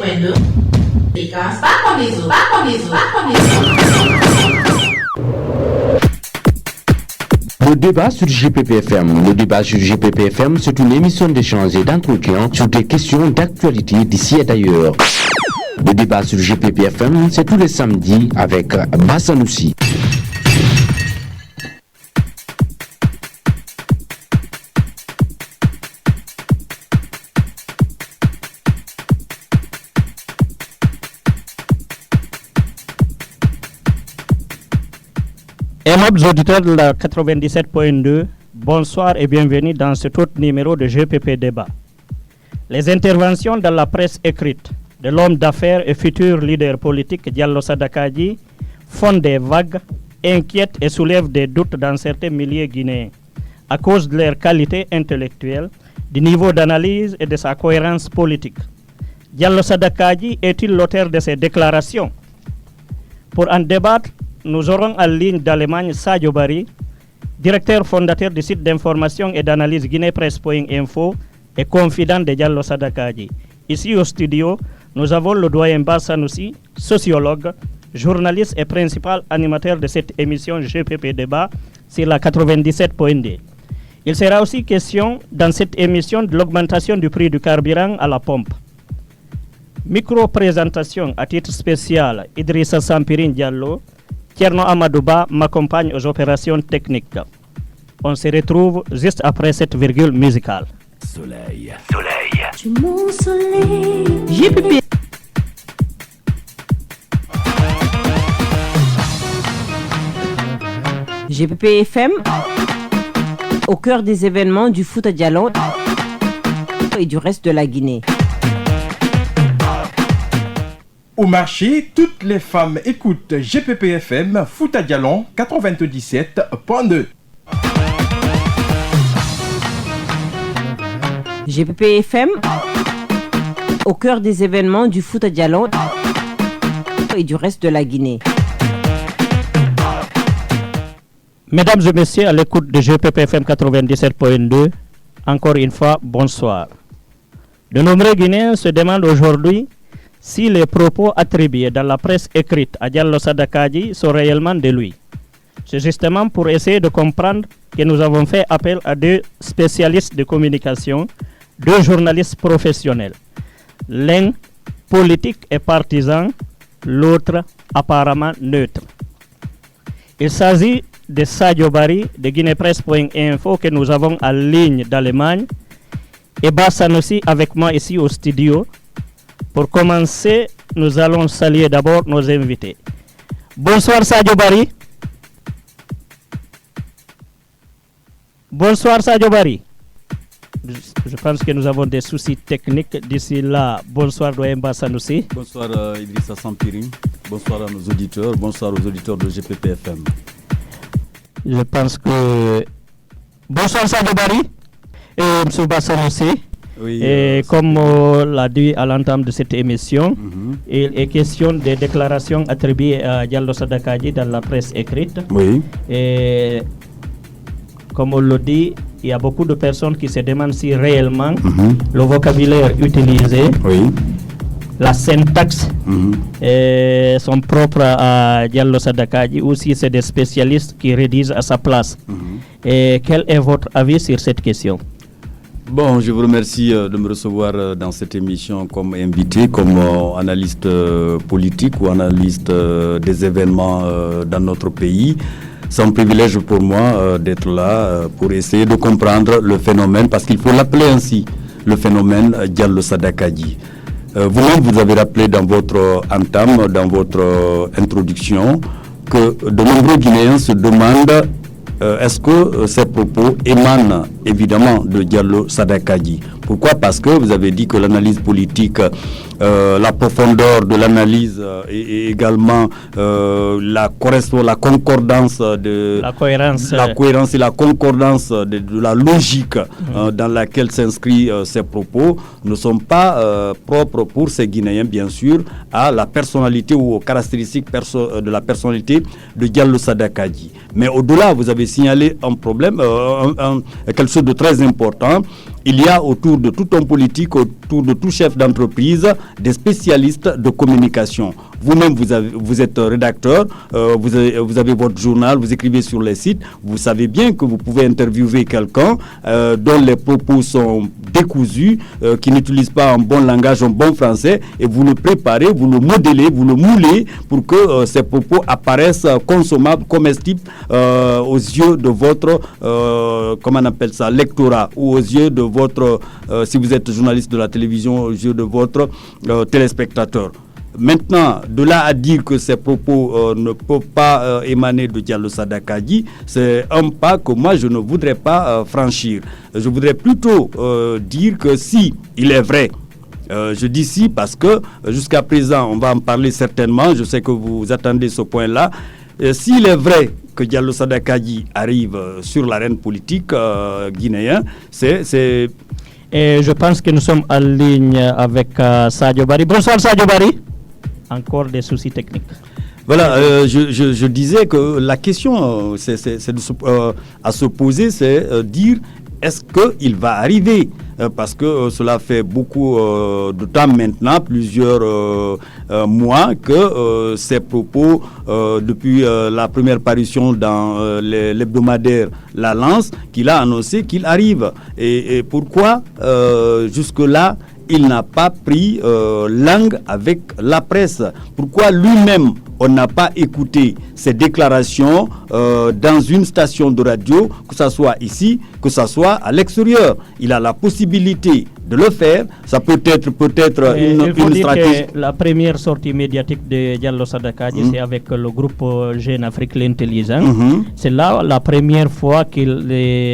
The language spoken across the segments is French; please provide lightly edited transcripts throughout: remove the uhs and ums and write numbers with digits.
107.2. Fréquence pas comme les autres, pas comme les autres, pas comme les autres. Le débat sur GPPFM. Le débat sur GPPFM, c'est une émission d'échange et d'entretien sur des questions d'actualité d'ici et d'ailleurs. Le débat sur GPPFM, c'est tous les samedis avec Bassanoussi. Aimables auditeurs de la 97.2, bonsoir et bienvenue dans cet autre numéro de GPP Débat. Les interventions dans la presse écrite de l'homme d'affaires et futur leader politique Diallo Sadakaji font des vagues, inquiètent et soulèvent des doutes dans certains milliers guinéens à cause de leur qualité intellectuelle, du niveau d'analyse et de sa cohérence politique. Diallo Sadakaji est-il l'auteur de ces déclarations? Pour en débattre, nous aurons en ligne d'Allemagne Sadio Bari, directeur fondateur du site d'information et d'analyse guinépresse.info et confident de Diallo Sadakaji. Ici au studio, nous avons le doyen Bassanoussi, sociologue, journaliste et principal animateur de cette émission GPP Débat sur la 97.2. Il sera aussi question dans cette émission de l'augmentation du prix du carburant à la pompe. Micro-présentation à titre spécial, Idrissa Sampirin Diallo, Tierno Amadouba m'accompagne aux opérations techniques. On se retrouve juste après cette virgule musicale. Soleil. Tu es mon soleil. GPP. GPP FM, au cœur des événements du foot à Diallo et du reste de la Guinée. Au marché, toutes les femmes écoutent GPP FM Fouta Dialon 97.2. GPP FM, au cœur des événements du foot à Diallo et du reste de la Guinée. Mesdames et messieurs, à l'écoute de GPP FM 97.2, encore une fois, bonsoir. De nombreux Guinéens se demandent aujourd'hui si les propos attribués dans la presse écrite à Diallo Sadakaji sont réellement de lui. C'est justement pour essayer de comprendre que nous avons fait appel à deux spécialistes de communication, deux journalistes professionnels. L'un politique et partisan, l'autre apparemment neutre. Il s'agit de Sadio Bari de guinépresse.info que nous avons en ligne d'Allemagne et Bassanoussi avec moi ici au studio. Pour commencer, nous allons saluer d'abord nos invités. Bonsoir Sadio Bari. Bonsoir Sadio Bari. Je pense que nous avons des soucis techniques d'ici là. Bonsoir doyen Bassanoussi. Bonsoir Idrissa Sampirin. Bonsoir à nos auditeurs. Bonsoir aux auditeurs de GPPFM. Je pense que... Bonsoir Sadio Bari et M. Bassanoussi. Oui, et comme l'a dit à l'entame de cette émission, il est question des déclarations attribuées à Diallo Sadakaji dans la presse écrite. Oui. Et comme on le dit, il y a beaucoup de personnes qui se demandent si réellement le vocabulaire utilisé, la syntaxe sont propres à Diallo Sadakaji ou si c'est des spécialistes qui rédigent à sa place. Et quel est votre avis sur cette question? Bon, je vous remercie de me recevoir dans cette émission comme invité, comme analyste politique ou analyste des événements dans notre pays. C'est un privilège pour moi d'être là pour essayer de comprendre le phénomène, parce qu'il faut l'appeler ainsi, le phénomène Diallo Sadakaji. Vous-même, vous avez rappelé dans votre entame, dans votre introduction, que de nombreux Guinéens se demandent est-ce que ces propos émanent évidemment de Diallo Sadakaji. Pourquoi? Parce que vous avez dit que l'analyse politique, la profondeur de l'analyse et également la concordance de la cohérence et la concordance de la logique dans laquelle s'inscrivent ces propos ne sont pas propres pour ces Guinéens, bien sûr, à la personnalité ou aux caractéristiques de la personnalité de Diallo Sadakaji. Mais au-delà, vous avez signalé un problème, quelque chose de très important, il y a autour de tout homme politique, autour de tout chef d'entreprise, des spécialistes de communication. Vous-même, vous êtes rédacteur, vous avez votre journal, vous écrivez sur les sites, vous savez bien que vous pouvez interviewer quelqu'un dont les propos sont décousus, qui n'utilise pas un bon langage, un bon français, et vous le préparez, vous le modélez, vous le moulez pour que ces propos apparaissent consommables, comestibles aux yeux de votre, comment on appelle ça, lectorat, ou aux yeux de votre, si vous êtes journaliste de la télévision, aux yeux de votre téléspectateur. Maintenant, de là à dire que ces propos ne peuvent pas émaner de Diallo Sada Kadi, c'est un pas que moi je ne voudrais pas franchir. Je voudrais plutôt dire que si il est vrai, je dis si parce que jusqu'à présent, on va en parler certainement, je sais que vous attendez ce point-là, s'il est vrai que Diallo Sada Kadi arrive sur l'arène politique guinéenne, c'est... Et je pense que nous sommes en ligne avec Sadio Barry. Bonsoir Sadio Barry. Encore des soucis techniques. Voilà, je disais que la question à se poser, c'est dire est-ce qu'il va arriver parce que cela fait beaucoup de temps maintenant, plusieurs mois, que ces propos, depuis la première parution dans l'hebdomadaire La Lance, qu'il a annoncé qu'il arrive. Et pourquoi jusque-là il n'a pas pris langue avec la presse? Pourquoi lui-même on n'a pas écouté ses déclarations dans une station de radio, que ce soit ici, que ce soit à l'extérieur? Il a la possibilité de le faire. Ça peut être une stratégie. Que la première sortie médiatique de Diallo Sada Kadi, c'est avec le groupe Jeune Afrique l'Intelligent. C'est là la première fois qu'il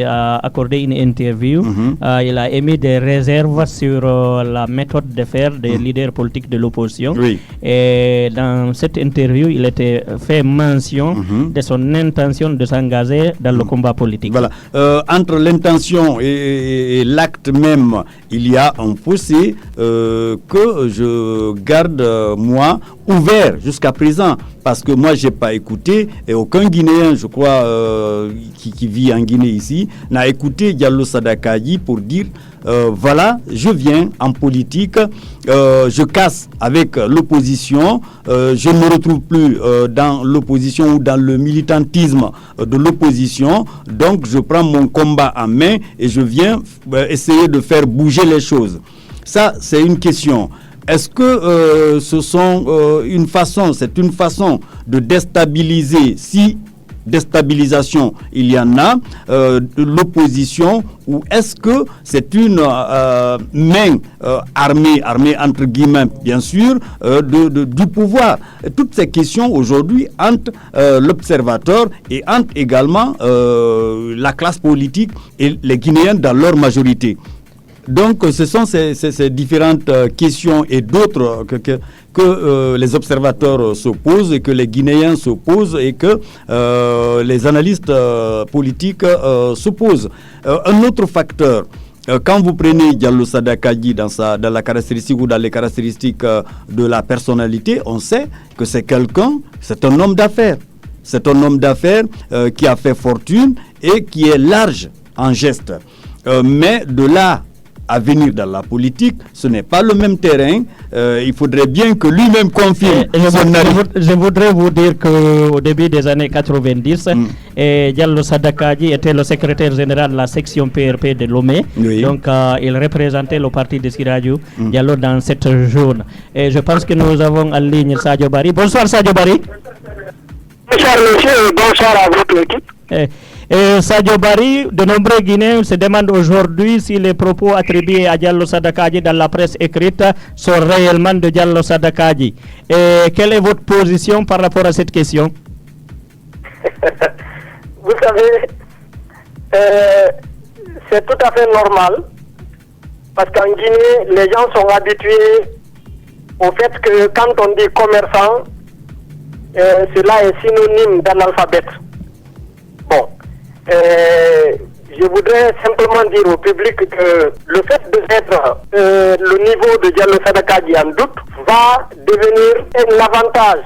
a accordé une interview. Il a émis des réserves sur la méthode de faire des leaders politiques de l'opposition. Oui. Et dans cette interview, il était fait mention de son intention de s'engager dans le combat politique. Voilà. Entre l'intention et l'acte même, il y a un fossé que je garde moi ouvert jusqu'à présent, parce que moi j'ai pas écouté, et aucun Guinéen, je crois, qui vit en Guinée ici, n'a écouté Diallo Sada Kadi pour dire voilà, je viens en politique, je casse avec l'opposition, je ne me retrouve plus dans l'opposition ou dans le militantisme de l'opposition, donc je prends mon combat en main et je viens essayer de faire bouger les choses. Ça, c'est une question. Est-ce que c'est une façon de déstabiliser, si déstabilisation il y en a, l'opposition, ou est-ce que c'est une main armée entre guillemets bien sûr, du pouvoir? Toutes ces questions aujourd'hui hantent l'observateur et hantent également la classe politique et les Guinéens dans leur majorité. Donc ce sont ces différentes questions et d'autres que les observateurs se posent et que les Guinéens se posent et que les analystes politiques se posent. Un autre facteur, quand vous prenez Diallo Sada Kadi dans la caractéristique ou dans les caractéristiques de la personnalité, on sait que c'est un homme d'affaires. C'est un homme d'affaires qui a fait fortune et qui est large en geste. Mais de là à venir dans la politique, ce n'est pas le même terrain. Il faudrait bien que lui-même confirme. Je voudrais vous dire qu'au début des années 90, Diallo Sada Kadi était le secrétaire général de la section PRP de Lomé. Oui. Donc, il représentait le parti de Siradio Diallo dans cette zone. Et je pense que nous avons en ligne Sadio Barry. Bonsoir Sadio Barry. Bonsoir monsieur, bonsoir à votre équipe. Sadio Barry, de nombreux Guinéens se demandent aujourd'hui si les propos attribués à Diallo Sada Kadi dans la presse écrite sont réellement de Diallo Sada Kadi. Et quelle est votre position par rapport à cette question? Vous savez, c'est tout à fait normal, parce qu'en Guinée, les gens sont habitués au fait que quand on dit commerçant, cela est synonyme d'analphabète. Bon. Je je voudrais simplement dire au public que le fait de mettre le niveau de Diallo Sadakadji en doute va devenir un avantage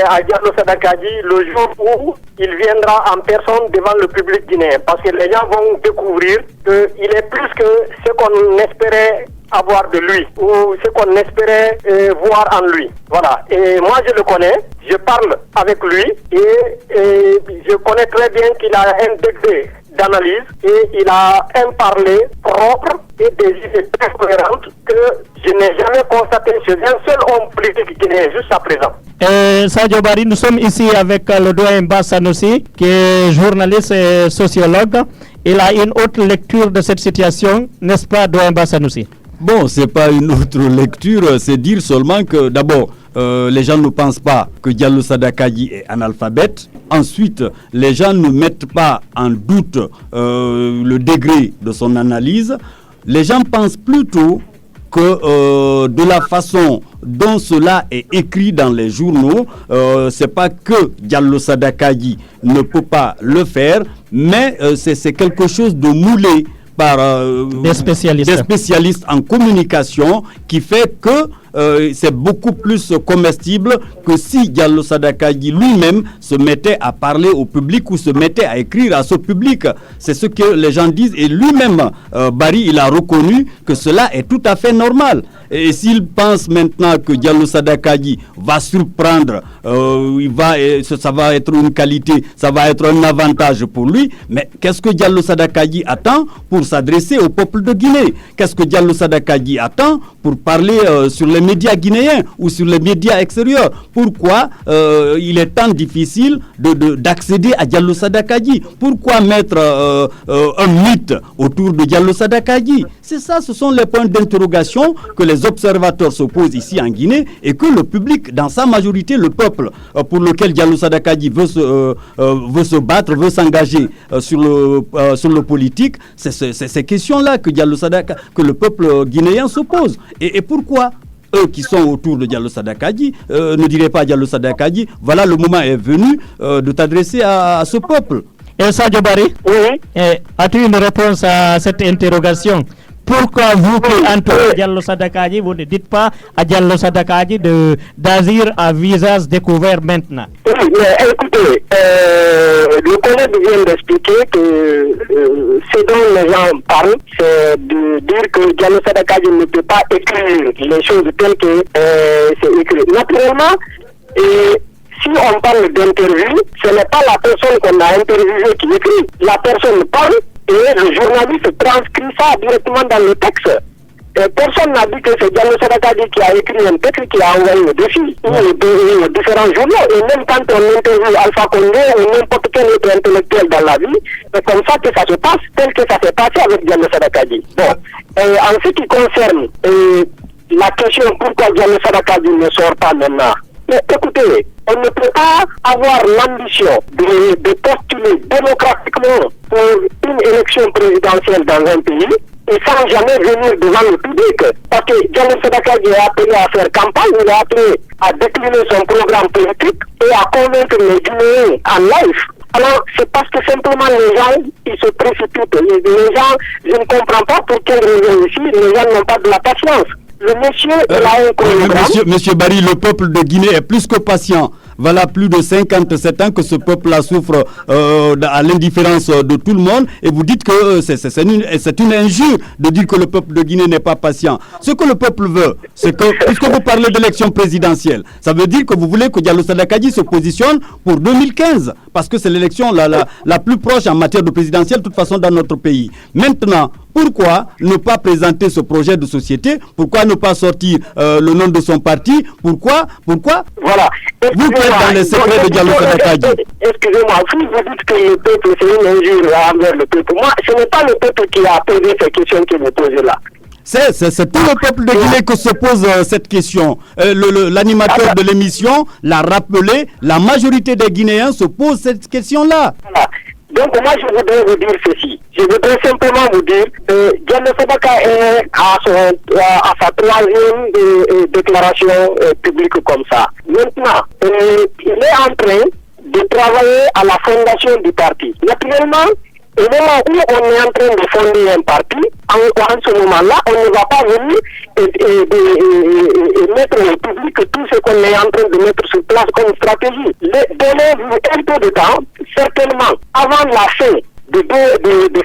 à Diallo Sadakadji le jour où il viendra en personne devant le public guinéen, parce que les gens vont découvrir qu'il est plus que ce qu'on espérait avoir de lui, ou ce qu'on espérait voir en lui. Voilà. Et moi, je le connais, je parle avec lui, et je connais très bien qu'il a un degré d'analyse, et il a un parler propre et des idées très cohérentes que je n'ai jamais constaté chez un seul homme politique guinéen jusqu'à présent. Sadio Barry, nous sommes ici avec le doyen Ba Sanoussi, qui est journaliste et sociologue. Il a une autre lecture de cette situation, n'est-ce pas, doyen Ba Sanoussi? Bon, c'est pas une autre lecture, c'est dire seulement que d'abord, les gens ne pensent pas que Diallo Sadakadji est analphabète. Ensuite, les gens ne mettent pas en doute le degré de son analyse. Les gens pensent plutôt que de la façon dont cela est écrit dans les journaux, c'est pas que Diallo Sadakadji ne peut pas le faire, mais c'est quelque chose de moulé par des spécialistes en communication qui fait que c'est beaucoup plus comestible que si Diallo Sadakadji lui-même se mettait à parler au public ou se mettait à écrire à ce public. C'est ce que les gens disent, et lui-même, Barry, il a reconnu que cela est tout à fait normal. Et s'il pense maintenant que Diallo Sadakadji va surprendre, ça va être une qualité, ça va être un avantage pour lui, mais qu'est-ce que Diallo Sadakadji attend pour s'adresser au peuple de Guinée? Qu'est-ce que Diallo Sadakadji attend pour parler sur les médias guinéens ou sur les médias extérieurs? Pourquoi il est tant difficile d'accéder à Diallo Sadakadji? Pourquoi mettre un mythe autour de Diallo Sadakadji? C'est ça, ce sont les points d'interrogation que les observateurs se posent ici en Guinée, et que le public, dans sa majorité, le peuple pour lequel Diallo Sadakadji veut se battre, veut s'engager sur le politique, c'est ces questions-là que que le peuple guinéen se pose. Et pourquoi eux qui sont autour de Diallo Sadakadji ne diraient pas à Diallo Sadakadji, voilà, le moment est venu de t'adresser à ce peuple? Et Sadio Barry, oui. As-tu une réponse à cette interrogation? Pourquoi vous qui entourez Diallo Sadakadji, vous ne dites pas à Diallo Sadakadji d'agir à visage découvert maintenant? Oui, mais écoutez, le collègue vient d'expliquer que ce dont les gens parlent, c'est de dire que Diallo Sadakadji ne peut pas écrire les choses telles que c'est écrit. Naturellement, si on parle d'interview, ce n'est pas la personne qu'on a interviewée qui écrit. La personne parle et le journaliste transcrit ça directement dans le texte. Personne n'a dit que c'est Diallo Sadakadji qui a écrit un texte qui a envoyé le défi, ou les différents journaux. Et même quand on interviewe Alpha Condé ou n'importe quel autre intellectuel dans la vie, c'est comme ça que ça se passe, tel que ça s'est passé avec Diallo Sadakadji. Bon, en ce qui concerne la question pourquoi Diallo Sadakadji ne sort pas maintenant, mais écoutez, on ne peut pas avoir l'ambition de postuler démocratiquement pour une élection présidentielle dans un pays et sans jamais venir devant le public. Parce que Diallo Sadakadji est appelé à faire campagne, il est appelé à décliner son programme politique et à convaincre les Guinéens en live. Alors, c'est parce que simplement les gens, ils se précipitent. Les gens, je ne comprends pas pour quelle raison ici, les gens n'ont pas de la patience. Le monsieur, il a un programme. Monsieur Barry, le peuple de Guinée est plus que patient. Voilà plus de 57 ans que ce peuple-là souffre à l'indifférence de tout le monde, et vous dites que c'est une injure de dire que le peuple de Guinée n'est pas patient. Ce que le peuple veut, c'est que, puisque vous parlez d'élection présidentielle, ça veut dire que vous voulez que Diallo Sadakadji se positionne pour 2015, parce que c'est l'élection la plus proche en matière de présidentielle, de toute façon, dans notre pays. Maintenant, pourquoi ne pas présenter ce projet de société? Pourquoi ne pas sortir le nom de son parti? Pourquoi Voilà. Vous êtes dans les secrets de Diallo Sadakadji. Excusez-moi, si vous dites que le peuple c'est une injure envers le peuple, moi, ce n'est pas le peuple qui a posé ces questions que vous posez là. C'est tout le peuple de Guinée que se pose cette question. L'animateur de l'émission l'a rappelé, la majorité des Guinéens se posent cette question-là. Voilà. Donc moi je voudrais vous dire ceci. Je voudrais simplement vous dire que Diallo Sadakadji est à sa troisième déclaration publique comme ça. Maintenant, il est en train de travailler à la fondation du parti. Naturellement, Au moment où on est en train de fonder un parti, en ce moment-là, on ne va pas venir et mettre au public tout ce qu'on est en train de mettre sur place comme stratégie. Donnez-vous un peu de temps, certainement, avant la fin de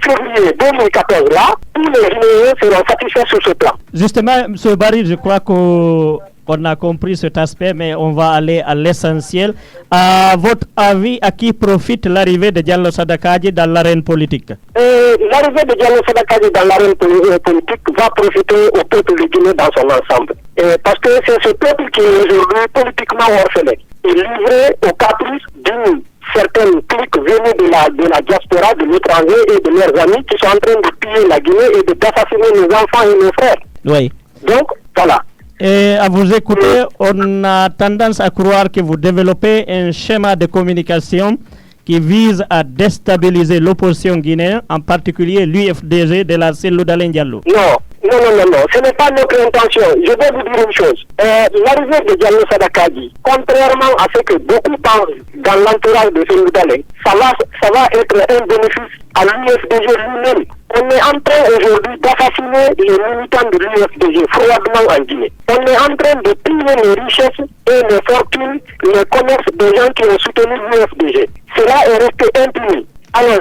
février 2014, là, tous les Guinéens seront satisfaits sur ce plan. Justement, M. Barry, je crois qu'on a compris cet aspect, mais on va aller à l'essentiel. À votre avis, à qui profite l'arrivée de Diallo Sadakaji dans l'arène politique? L'arrivée de Diallo Sadakaji dans l'arène politique va profiter au peuple de Guinée dans son ensemble. Parce que c'est ce peuple qui est aujourd'hui politiquement orphelin et livré au caprice d'une certaines cliques venues de la diaspora, de l'étranger et de leurs amis qui sont en train de piller la Guinée et d'assassiner nos enfants et nos frères. Oui. Donc, voilà. Et à vous écouter, on a tendance à croire que vous développez un schéma de communication qui vise à déstabiliser l'opposition guinéenne, en particulier l'UFDG de la cellule d'Alain Diallo. Non, ce n'est pas notre intention. Je vais vous dire une chose. L'arrivée de Diallo Sadakaji, contrairement à ce que beaucoup pensent dans l'entourage de cellule d'Alain, ça va être un bénéfice à l'UFDG lui-même. On est en train aujourd'hui d'assassiner les militants de l'UFDG froidement en Guinée. On est en train de piller les richesses et les fortunes, les commerces des gens qui ont soutenu l'UFDG. Cela est resté impuni. Alors,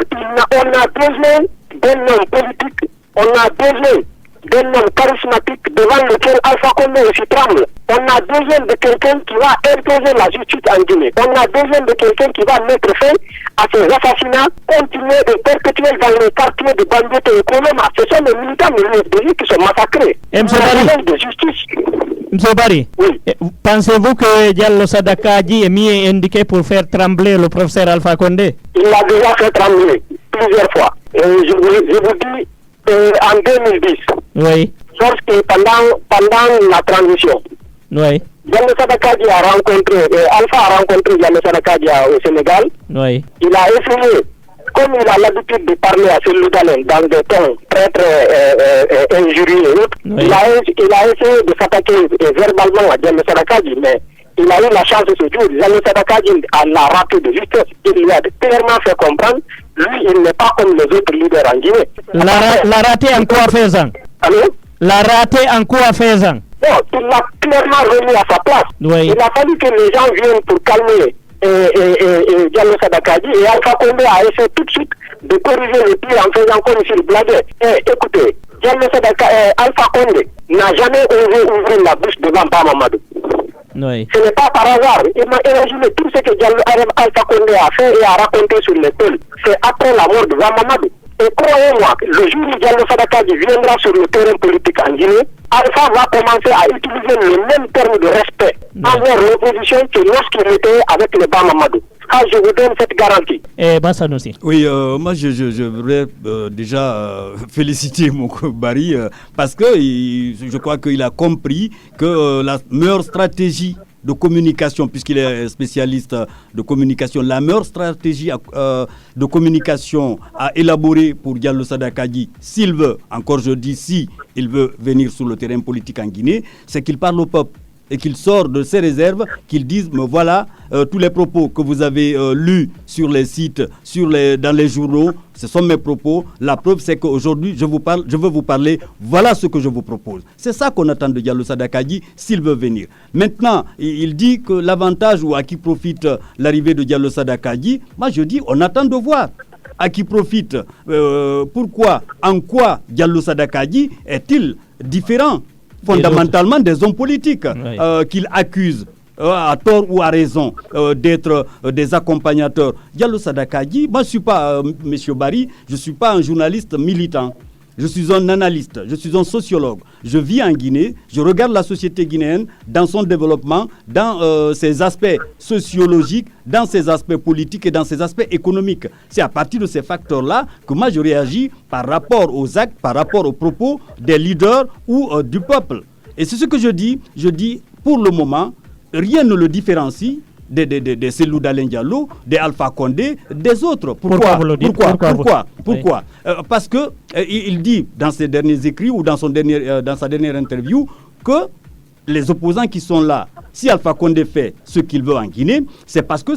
on a besoin d'un homme politique, on a besoin d'un homme charismatique devant lequel Alpha Condé aussi tremble. On a besoin de quelqu'un qui va imposer la justice en Guinée. On a besoin de quelqu'un qui va mettre fin à ces assassinats continués et perpétuels dans les quartiers de Bandiete et Koloma. Ce sont les militants de l'UFDG qui sont massacrés. M. Barry, de justice. M. Barry, oui. Pensez-vous que Diallo Sadakaji est mieux indiqué pour faire trembler le professeur Alpha Condé? Il l'a déjà fait trembler plusieurs fois. Je vous dis, en 2010, oui. Lorsque pendant la transition, oui. Diallo Sadakaji Alpha a rencontré Diallo Sadakaji au Sénégal. Oui. Il a essayé, comme il a l'habitude de parler à celui d'Alain dans des tons très injurieux et autres, oui. il a essayé de s'attaquer verbalement à Diallo Sadakaji, mais il a eu la chance de ce jour. Diallo Sadakaji l'a rappelé de justesse. Il lui a clairement fait comprendre, lui, il n'est pas comme les autres leaders en Guinée. La raté en quoi faisant? Allô? La raté en quoi faisant? Non, il l'a clairement remis à sa place. Oui. Il a fallu que les gens viennent pour calmer Diallo Sadakaji et Alpha Condé a essayé tout de suite de corriger le tir en faisant comme s'il blaguait. Écoutez, Alpha Condé n'a jamais osé ouvrir la bouche devant Bamamadou. Oui. Ce n'est pas par hasard. Il m'a imaginé tout ce que Alpha Condé a fait et a raconté sur l'école. C'est après la mort de Bamamadou. Et croyez-moi, le jour où Diallo Sadakaji viendra sur le terrain politique en Guinée, Alpha va commencer à utiliser le même terme de respect envers l'opposition que lorsqu'il était avec le Bamamadou. Je vous donne cette garantie. Et Bassano aussi. Oui, moi je voudrais déjà féliciter mon Barry parce que je crois qu'il a compris que la meilleure stratégie de communication, puisqu'il est spécialiste de communication, la meilleure stratégie de communication à élaborer pour Diallo Sadakaji, s'il veut, encore je dis si il veut venir sur le terrain politique en Guinée, c'est qu'il parle au peuple et qu'il sort de ses réserves, qu'il dise, me voilà, tous les propos que vous avez lus sur les sites, dans les journaux, ce sont mes propos. La preuve, c'est qu'aujourd'hui, je veux vous parler, voilà ce que je vous propose. C'est ça qu'on attend de Diallo Sadakaji s'il veut venir. Maintenant, il dit que l'avantage ou à qui profite l'arrivée de Diallo Sadakaji, moi je dis, on attend de voir. À qui profite, pourquoi, en quoi Diallo Sadakaji est-il différent fondamentalement des hommes politiques qu'il accuse à tort ou à raison d'être des accompagnateurs. Diallo Sadakaji, moi je ne suis pas, M. Barry, je ne suis pas un journaliste militant. Je suis un analyste, je suis un sociologue. Je vis en Guinée, je regarde la société guinéenne dans son développement, dans ses aspects sociologiques, dans ses aspects politiques et dans ses aspects économiques. C'est à partir de ces facteurs-là que moi je réagis par rapport aux actes, par rapport aux propos des leaders ou du peuple. Et c'est ce que je dis pour le moment, rien ne le différencie des Cellou d'Alain Diallo, des Alpha Condé, des autres. Pourquoi vous le dites? Pourquoi parce que il dit dans ses derniers écrits ou dans sa dernière interview que les opposants qui sont là, si Alpha Condé fait ce qu'il veut en Guinée, c'est parce que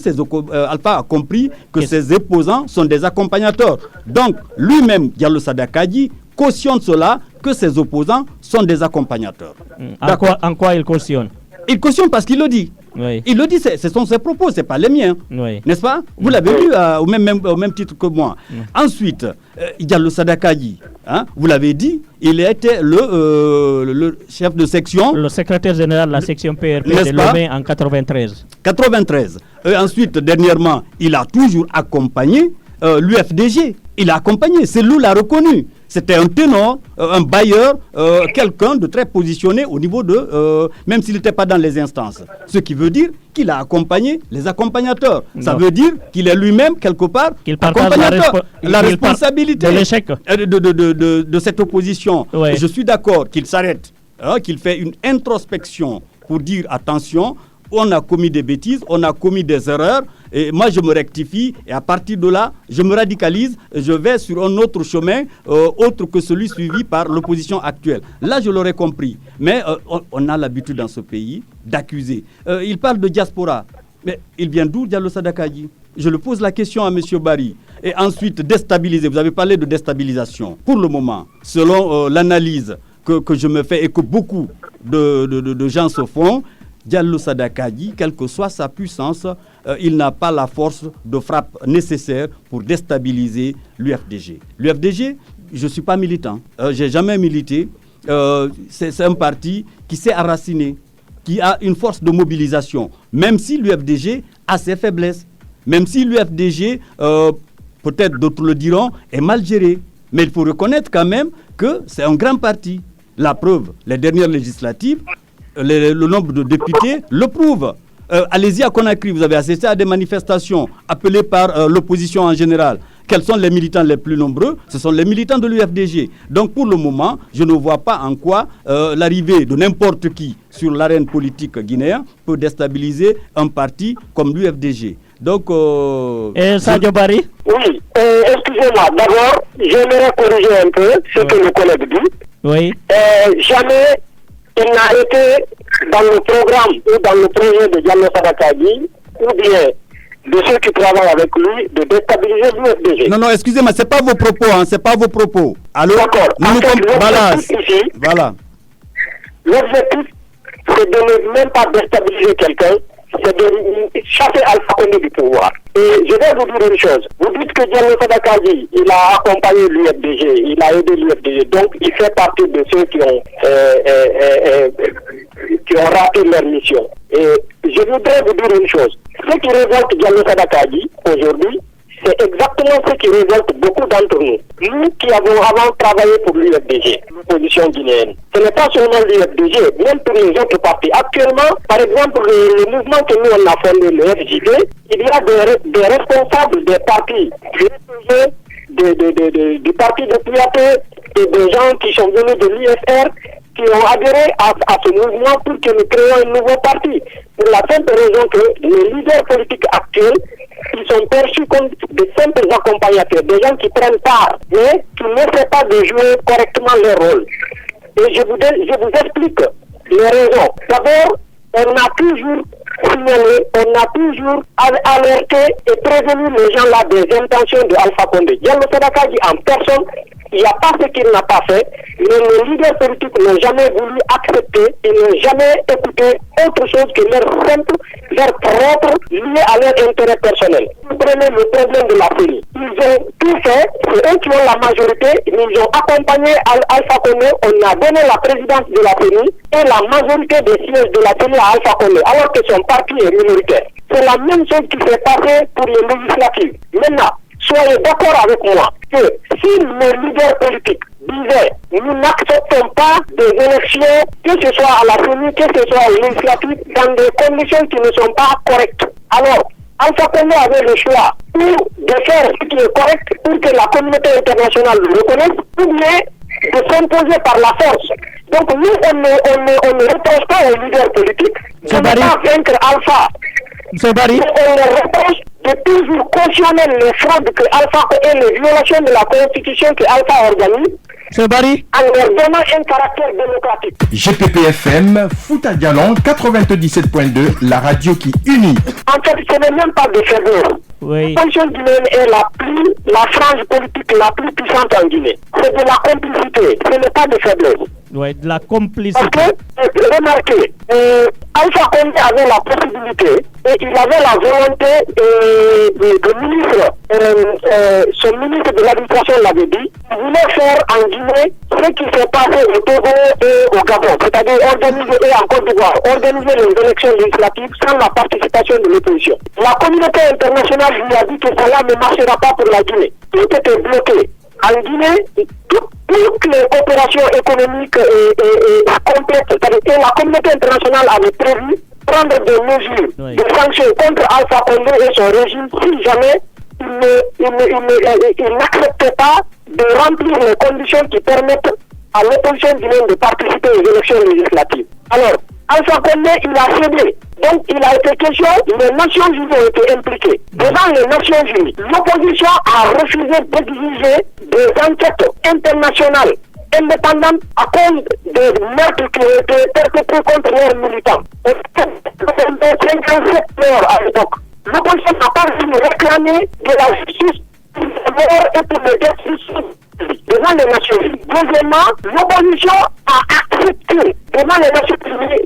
Alpha a compris que ses opposants sont des accompagnateurs. Donc, lui-même, Diallo Sadakadji, cautionne cela, que ses opposants sont des accompagnateurs. En quoi il cautionne? Il cautionne parce qu'il le dit. Oui. Il le dit, ce sont ses propos, ce n'est pas les miens. Oui. N'est-ce pas? Vous l'avez lu au même titre que moi. Ensuite, Diallo Sadakadji, vous l'avez dit, il était le chef de section. Le secrétaire général de la section PRP de Lomé en 93. 93. Ensuite, dernièrement, il a toujours accompagné l'UFDG. Il a accompagné, c'est lui l'a reconnu. C'était un ténor, un bailleur, quelqu'un de très positionné au niveau de... même s'il n'était pas dans les instances. Ce qui veut dire qu'il a accompagné les accompagnateurs. Non. Ça veut dire qu'il est lui-même, quelque part, qu'il partage la responsabilité de l'échec de cette opposition. Oui. Et je suis d'accord qu'il s'arrête, qu'il fait une introspection pour dire attention, on a commis des bêtises, on a commis des erreurs, et moi je me rectifie, et à partir de là, je me radicalise, je vais sur un autre chemin, autre que celui suivi par l'opposition actuelle. Là, je l'aurais compris. Mais on a l'habitude dans ce pays d'accuser. Il parle de diaspora. Mais il vient d'où, Diallo Sadakadji? Je le pose la question à M. Barry. Et ensuite, déstabiliser. Vous avez parlé de déstabilisation. Pour le moment, selon l'analyse que je me fais et que beaucoup de gens se font, Diallo Sadakadji, quelle que soit sa puissance, il n'a pas la force de frappe nécessaire pour déstabiliser l'UFDG. L'UFDG, je ne suis pas militant, je n'ai jamais milité. C'est un parti qui s'est enraciné, qui a une force de mobilisation, même si l'UFDG a ses faiblesses, même si l'UFDG, peut-être d'autres le diront, est mal géré. Mais il faut reconnaître quand même que c'est un grand parti. La preuve, les dernières législatives, le nombre de députés le prouve. Allez-y à Conakry, vous avez assisté à des manifestations appelées par l'opposition en général. Quels sont les militants les plus nombreux? Ce sont les militants de l'UFDG. Donc pour le moment, je ne vois pas en quoi l'arrivée de n'importe qui sur l'arène politique guinéenne peut déstabiliser un parti comme l'UFDG. Donc... Et Sadio Barry? Oui, excusez-moi. D'abord, j'aimerais corriger un peu ce que le collègue dit. Oui. Jamais il n'a été dans le programme ou dans le projet de Diallo Sadakadji ou bien de ceux qui travaillent avec lui de déstabiliser l'UFDG. Non, excusez-moi, c'est pas vos propos, c'est pas vos propos. Alors, d'accord. Voilà. L'objectif, c'est de ne même pas déstabiliser quelqu'un, c'est de chasser Alpha Condé du pouvoir. Et je vais vous dire une chose. Vous dites que Diallo Sadakadji, il a accompagné l'UFDG, il a aidé l'UFDG, donc il fait partie de ceux qui ont raté leur mission. Et je voudrais vous dire une chose. Ce qui révolte Diallo Sadakadji aujourd'hui, c'est exactement ce qui révolte beaucoup d'entre nous. Nous qui avons avant travaillé pour l'UFDG, l'opposition guinéenne. Ce n'est pas seulement l'UFDG, même pour les autres partis. Actuellement, par exemple, le mouvement que nous on a fondé, le FJD, il y a des responsables des partis du parti de PAP et des gens qui sont venus de l'IFR qui ont adhéré à ce mouvement pour que nous créions un nouveau parti. Pour la simple raison que les leaders politiques actuels, ils sont perçus comme de simples accompagnateurs, des gens qui prennent part, mais qui n'essaient pas de jouer correctement leur rôle. Et je vous explique les raisons. D'abord, on a toujours signalé, on a toujours alerté et prévenu les gens là des intentions de Alpha Condé. Diallo Sadakadji en personne, il n'y a pas ce qu'il n'a pas fait, mais les leaders politiques n'ont jamais voulu accepter, ils n'ont jamais écouté autre chose que leur propre lié à leur intérêt personnel. Vous prenez le problème de la CENI. Ils ont tout fait, c'est eux qui ont la majorité, ils ont accompagné Alpha Condé, on a donné la présidence de la CENI et la majorité des sièges de la CENI à Alpha Condé, alors que son parti est minoritaire. C'est la même chose qui s'est passée pour les législatives. Maintenant, soyez d'accord avec moi que si les leaders politiques disaient nous n'acceptons pas des élections, que ce soit à la CENI, que ce soit aux législatives, dans des conditions qui ne sont pas correctes. Alors, Alpha Condé avait le choix ou de faire ce qui est correct pour que la communauté internationale le reconnaisse, ou bien de s'imposer par la force. Donc nous, on ne reproche pas aux leaders politiques de ne pas vaincre Alpha. On leur reproche de toujours cautionner les fraudes que Alpha et les violations de la Constitution que Alpha organise C'est Barry. en leur donnant un caractère démocratique. GPPFM, Fouta Djallon 97.2, la radio qui unit. En fait, ce n'est même pas de faiblesse. Oui. L'opposition guinéenne est la frange politique la plus puissante en Guinée. C'est de la complicité, ce n'est pas de faiblesse. Oui, de la Parce complicité. que, remarquez, Alpha Condé avait la possibilité et il avait la volonté de ministre, son ministre de l'administration l'avait dit, il voulait faire en Guinée ce qui s'est passé au Togo et au Gabon, c'est-à-dire organiser, et en Côte d'Ivoire, organiser les élections législatives sans la participation de l'opposition. La communauté internationale lui a dit que cela ne marchera pas pour la Guinée. Tout était bloqué. En Guinée, toutes les coopérations économiques et complètes, c'est-à-dire que la communauté internationale avait prévu prendre des mesures, Oui. des sanctions contre Alpha Condé et son régime si jamais il n'acceptait pas de remplir les conditions qui permettent à l'opposition guinéenne de participer aux élections législatives. Alors, Alpha Condé, il a cédé. Donc, il a été question, les Nations Unies ont été impliquées. Devant les Nations Unies, l'opposition a refusé d'exiger des enquêtes internationales indépendantes à cause des meurtres qui ont été perpétrés contre leurs militants. Et 57 morts à l'époque. L'opposition n'a pas voulu réclamer de la justice pour les morts et pour les destructions devant les Nations Unies. Deuxièmement, l'opposition a accepté devant les Nations Unies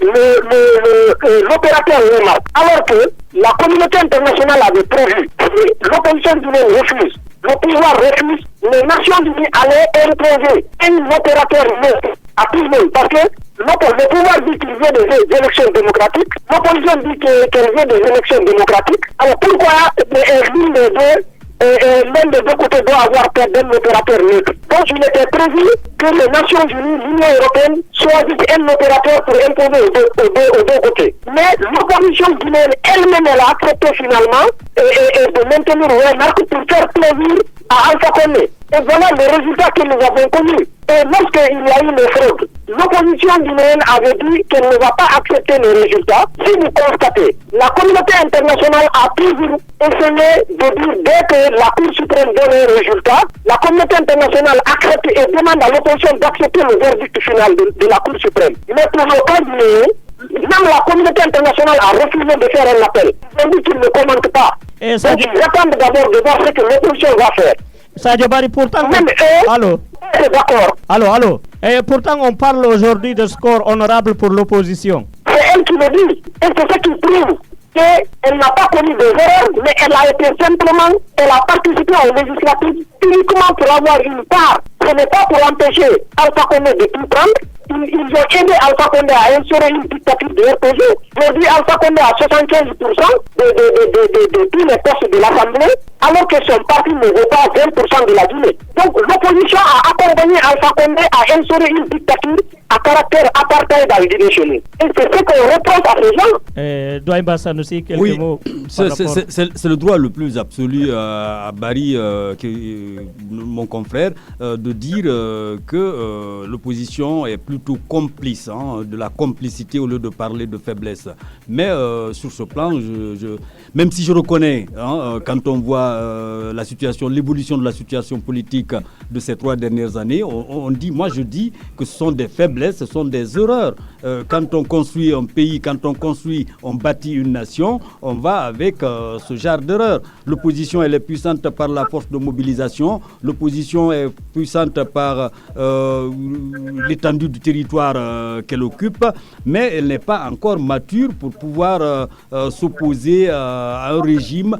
l'opérateur Némat. Alors que la communauté internationale avait prévu, si l'opposition guinéenne refuse, le pouvoir refuse, les Nations Unies allaient imposer un opérateur neutre à tout le monde. Parce que le pouvoir dit qu'il veut des élections démocratiques, l'opposition dit qu'elle veut des élections démocratiques. Alors pourquoi l'un des deux côtés doit avoir perdu un opérateur neutre? Donc il était prévu que les Nations Unies, l'Union Européenne, choisissent un opérateur pour imposer aux deux côtés. Mais l'opposition guinéenne elle-même, elle a accepté finalement de maintenir une marque pour faire plaisir à Alpha Condé. Et voilà le résultat que nous avons connu. Et lorsqu'il y a eu les fraudes, l'opposition guinéenne avait dit qu'elle ne va pas accepter les résultats. Si vous constatez, la communauté internationale a toujours essayé de dire dès que la Cour suprême donne un résultat, la communauté internationale accepte et demande à l'opposition d'accepter le verdict final de la Cour suprême. Mais pour le cas guinéen, même la communauté internationale a refusé de faire un appel. Ils ont dit qu'ils ne commentent pas. Et ça, Donc ils attendent d'abord de voir ce que l'opposition va faire. Sadio Barry, pourtant... Même eux, Allô? c'est d'accord. Allô? Et pourtant, on parle aujourd'hui de score honorable pour l'opposition. C'est elle qui le dit. Et c'est ce qui prouve qu'elle n'a pas commis des erreurs, mais elle a été simplement, elle a participé aux législatives uniquement pour avoir une part. Ce n'est pas pour empêcher Alpha Condé de tout prendre. Ils ont aidé Alpha Condé à instaurer une dictature de RPG. Aujourd'hui, Alpha Condé a 75% de tous les postes de l'Assemblée, alors que son parti ne vaut pas 20% de la Guinée. Donc l'opposition a accompagné Alpha Condé à instaurer une dictature à caractère apartheid dans le Guinée chez nous. Et c'est ce qu'on reproche à ces gens. Doyen Sanoussi, quelques Oui, mots. c'est le droit le plus absolu à Barry, mon confrère, de dire que l'opposition est plutôt complice, de la complicité au lieu de parler de faiblesse. Mais sur ce plan, même si je reconnais, quand on voit la situation, l'évolution de la situation politique de ces 3 dernières années, je dis que ce sont des faiblesses, ce sont des erreurs. Quand on construit un pays, on bâtit une nation, on va avec ce genre d'erreurs. L'opposition, elle est puissante par la force de mobilisation, l'opposition est puissante par l'étendue du territoire qu'elle occupe, mais elle n'est pas encore mature pour pouvoir s'opposer à un régime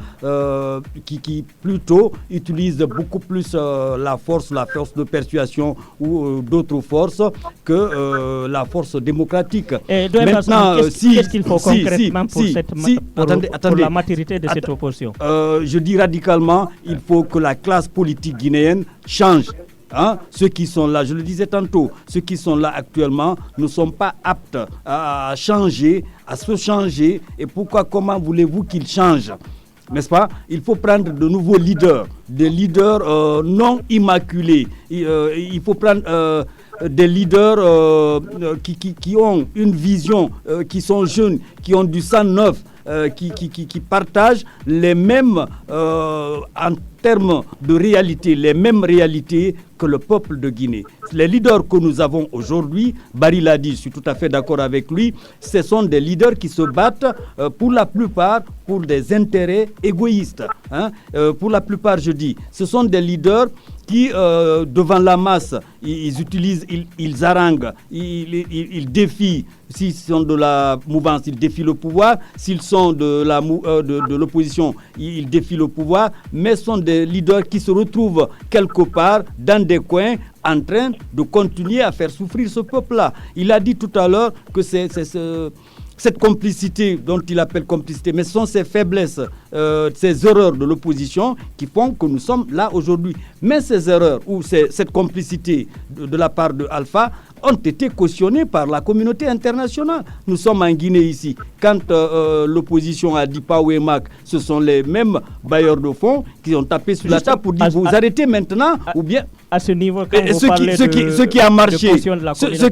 qui plutôt utilise beaucoup plus la force de persuasion ou d'autres forces que la force démocratique. Et maintenant, qu'est-ce qu'il faut concrètement pour la maturité de cette opposition? Je dis radicalement, il faut que la classe politique guinéenne change. Ceux qui sont là, je le disais tantôt, ceux qui sont là actuellement ne sont pas aptes à changer, à se changer. Et comment voulez-vous qu'ils changent? N'est-ce pas? Il faut prendre de nouveaux leaders, des leaders non immaculés. Il faut prendre des leaders qui ont une vision, qui sont jeunes, qui ont du sang neuf, qui partagent les mêmes, en termes de réalité, les mêmes réalités que le peuple de Guinée. Les leaders que nous avons aujourd'hui, Barry l'a dit, je suis tout à fait d'accord avec lui, ce sont des leaders qui se battent pour la plupart pour des intérêts égoïstes. Pour la plupart, je dis, ce sont des leaders qui, devant la masse, ils utilisent, ils haranguent, ils défient. S'ils sont de la mouvance, ils défient le pouvoir. S'ils sont de l'opposition, ils défient le pouvoir. Mais ce sont des leaders qui se retrouvent quelque part dans des coins en train de continuer à faire souffrir ce peuple-là. Il a dit tout à l'heure que cette complicité dont il appelle complicité, mais ce sont ces faiblesses, ces erreurs de l'opposition qui font que nous sommes là aujourd'hui. Mais ces erreurs ou cette complicité de la part de Alpha ont été cautionnées par la communauté internationale. Nous sommes en Guinée ici. Quand l'opposition a dit Paouémak, ce sont les mêmes bailleurs de fonds qui ont tapé sur la table pour dire vous arrêtez maintenant ou bien... À ce niveau, quand vous parlez ce qui a marché, ce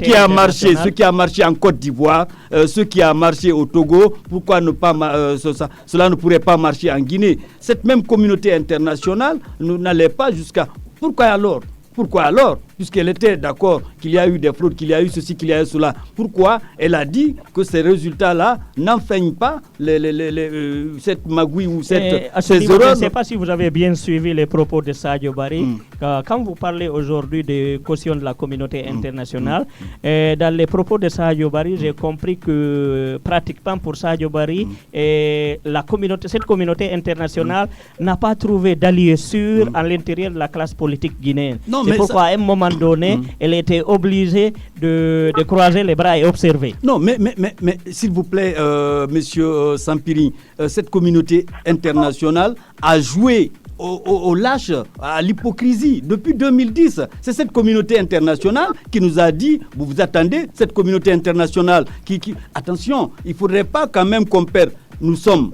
qui a marché en Côte d'Ivoire, ce qui a marché au Togo, pourquoi ne pas cela ne pourrait pas marcher en Guinée? Cette même communauté internationale n'allait pas jusqu'à... Pourquoi alors, puisqu'elle était d'accord qu'il y a eu des fraudes, qu'il y a eu ceci, qu'il y a eu cela, pourquoi elle a dit que ces résultats-là n'enfreignent pas cette magouille ou ces erreurs? Je ne sais pas si vous avez bien suivi les propos de Sadio Barry. Quand vous parlez aujourd'hui de caution de la communauté internationale, dans les propos de Sadio Barry, j'ai compris que pratiquement pour Sadio Barry, cette communauté internationale n'a pas trouvé d'alliés sûrs à l'intérieur de la classe politique guinéenne. C'est pourquoi à un moment donné, elle était obligée de croiser les bras et observer. Non, mais s'il vous plaît, monsieur Sampiri, cette communauté internationale a joué au lâche, à l'hypocrisie depuis 2010. C'est cette communauté internationale qui nous a dit, vous vous attendez, cette communauté internationale attention, il ne faudrait pas quand même qu'on perde. Nous sommes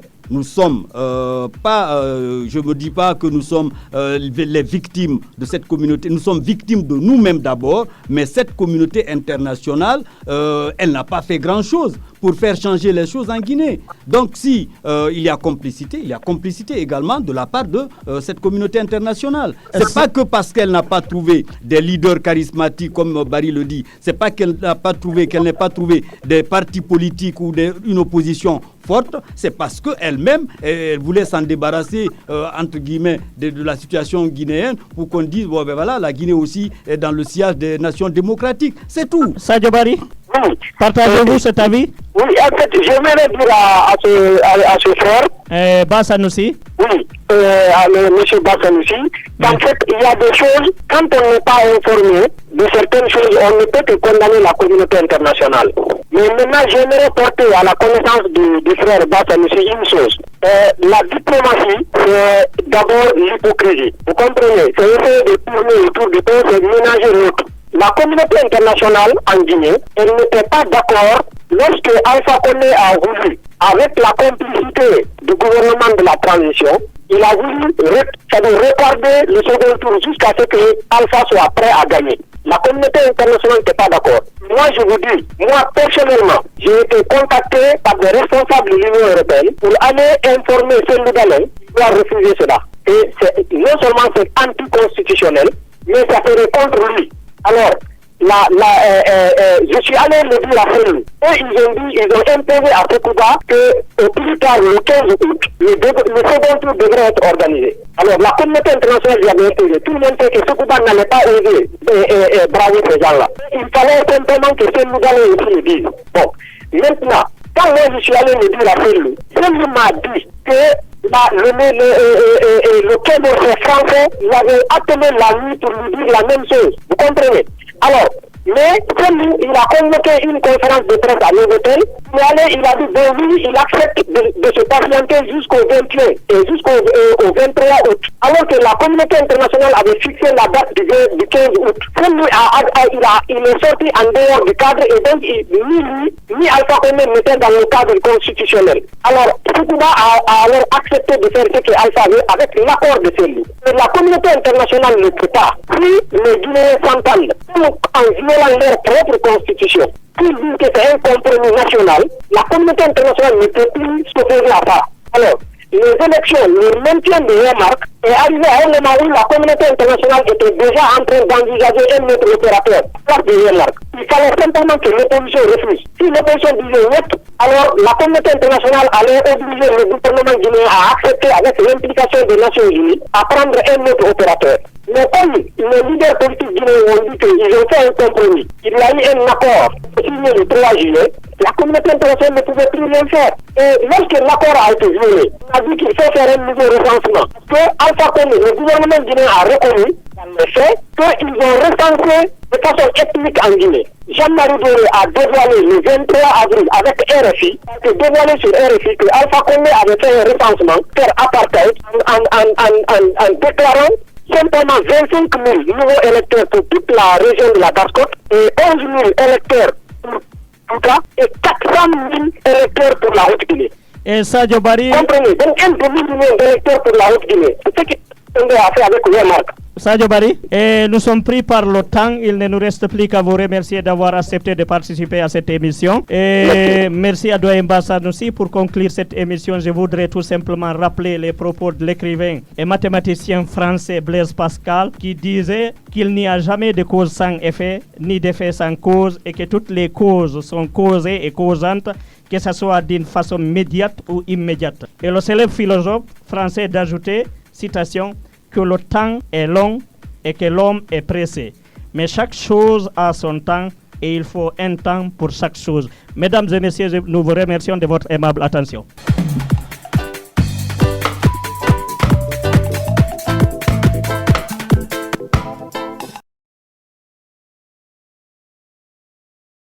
pas, je ne me dis pas que nous sommes les victimes de cette communauté. Nous sommes victimes de nous-mêmes d'abord, mais cette communauté internationale, elle n'a pas fait grand-chose pour faire changer les choses en Guinée. Donc si il y a complicité également de la part de cette communauté internationale. C'est pas que parce qu'elle n'a pas trouvé des leaders charismatiques, comme Barry le dit, c'est pas qu'elle n'ait pas trouvé des partis politiques ou une opposition forte, c'est parce qu'elle-même, elle voulait s'en débarrasser, entre guillemets, de la situation guinéenne, pour qu'on dise, bon ben voilà, la Guinée aussi est dans le sillage des nations démocratiques. C'est tout. Sadio Barry, Oui. partagez-vous cet avis? Oui, en fait, j'aimerais dire à ce frère. Bassanoussi. Oui, à M. Bassanoussi, qu'en fait, il y a des choses, quand on n'est pas informé de certaines choses, on ne peut que condamner la communauté internationale. Mais maintenant, j'aimerais porter à la connaissance du frère Bassanoussi une chose. La diplomatie, c'est d'abord l'hypocrisie. Vous comprenez? C'est essayer de tourner autour du pot, c'est ménager l'autre. La communauté internationale en Guinée, elle n'était pas d'accord lorsque Alpha Condé a voulu, avec la complicité du gouvernement de la transition, il a voulu retarder le second tour jusqu'à ce que Alpha soit prêt à gagner. La communauté internationale n'était pas d'accord. Moi, je vous dis, moi, personnellement, j'ai été contacté par des responsables de l'Union européenne pour aller informer Cellou Dalein qui a refusé cela. Et non seulement c'est anticonstitutionnel, mais ça serait contre lui. Alors, je suis allé le dire à Cellou. Et ils ont imposé à Sekouba que plus tard, le 15 août, le second tour devrait être organisé. Alors, la communauté internationale lui avait imposé. Tout le monde sait que Sekouba n'allait pas oser braver ces gens-là. Il fallait simplement que Cellou Dalein aussi le dise. Bon, maintenant, quand moi je suis allé le dire à Cellou, Cellou m'a dit que le Quai d'Orsay français, il avait appelé la nuit pour lui dire la même chose. Vous comprenez? Alors, mais Cellou, il a convoqué une conférence de presse à Novotel. Il a dit, bon oui, il accepte de se patienter jusqu'au 21 et jusqu'au 23 août. Alors que la communauté internationale avait fixé la date du 15 août. Cellou, il est sorti en dehors du cadre et donc ni lui, ni Alpha Condé n'était dans le cadre constitutionnel. Alors, Sekouba a alors accepté de faire ce que Alpha veut avec l'accord de Cellou. Mais la communauté internationale ne peut pas. Si les Guinéens s'entendent, en violant leur propre constitution, pour dire que c'est un compromis national, la communauté internationale ne peut plus s'opposer à ça. Alors, les élections, le maintien de leur marque est arrivé à un moment où la communauté internationale était déjà en train d'envisager un autre opérateur, place de leur marque. Il fallait simplement que l'opposition refuse. Si l'opposition disait oui, alors la communauté internationale allait obliger le gouvernement guinéen à accepter avec l'implication des Nations Unies à prendre un autre opérateur. Mais comme les leaders politiques guinéens ont dit qu'ils ont fait un compromis, il y a eu un accord signé le 3 juillet, la communauté internationale ne pouvait plus rien faire. Et lorsque l'accord a été violé, on a dit qu'il faut faire un nouveau recensement. Que Alpha Condé, le gouvernement guinéen a reconnu, dans les faits, qu'ils ont recensé de façon ethnique en Guinée. Jean-Marie Doré a dévoilé le 23 avril avec RFI, a dévoilé sur RFI que Alpha Condé avait fait un recensement, faire apartheid, en déclarant simplement 25 000 nouveaux électeurs pour toute la région de la Basse-Côte et 11 000 électeurs pour Touta et 400 000 électeurs pour la Haute-Guinée. Et Sadio Barry. Comprenez, donc un demi-million d'électeurs pour la Haute-Guinée. C'est ce qu'on a fait avec les marques. Sadio Barry, et nous sommes pris par le temps. Il ne nous reste plus qu'à vous remercier d'avoir accepté de participer à cette émission. Et merci à Doyen Bassane aussi. Pour conclure cette émission, je voudrais tout simplement rappeler les propos de l'écrivain et mathématicien français Blaise Pascal qui disait qu'il n'y a jamais de cause sans effet, ni d'effet sans cause, et que toutes les causes sont causées et causantes, que ce soit d'une façon médiate ou immédiate. Et le célèbre philosophe français d'ajouter, citation, que le temps est long et que l'homme est pressé. Mais chaque chose a son temps et il faut un temps pour chaque chose. Mesdames et messieurs, nous vous remercions de votre aimable attention.